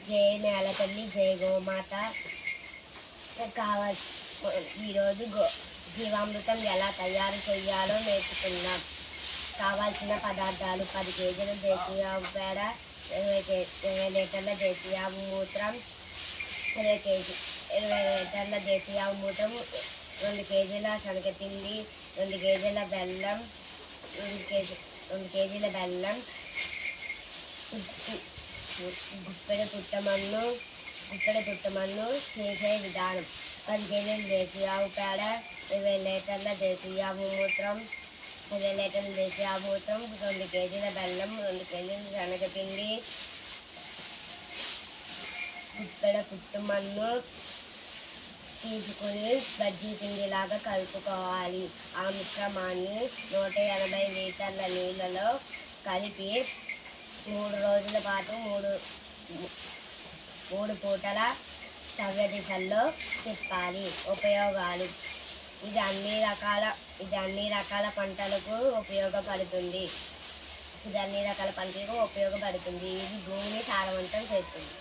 జై నేల తల్లి, జై గోమాత. కావాలి ఈరోజు జీవామృతం ఎలా తయారు చేయాలో నేర్చుకుందాం. కావాల్సిన పదార్థాలు: 10 కేజీల దేశీ ఆవు పేడ, 20 లీటర్ల దేశీ ఆవు మూత్రం, 20 లీటర్ల దేశీ ఆవు మూత్రం, 2 కేజీల శనగపిండి, 2 కేజీల బెల్లం, 2 కేజీల బెల్లం, గుప్పెడు పుట్టమన్ను. చేసే విధానం: 10 కేజీల దేశీ ఆవు పేడ, 20 లీటర్ల దేశీ ఆవు మూత్రం, 20 లీటర్ల దేశీ ఆవు మూత్రం, 2 కేజీల బెల్లం, 2 కేజీల శనగపిండి, గుప్పెడు పుట్టమన్ను తీసుకుని బజ్జీ పిండిలాగా కలుపుకోవాలి. ఆ మిశ్రమాన్ని 180 లీటర్ల నీళ్ళలో కలిపి 3 రోజుల పాటు 3 పూటల సవ్య దిశల్లో తిప్పాలి. ఉపయోగాలు: ఇది అన్ని రకాల పంటలకు ఉపయోగపడుతుంది. ఇది భూమిని సారవంతం చేస్తుంది.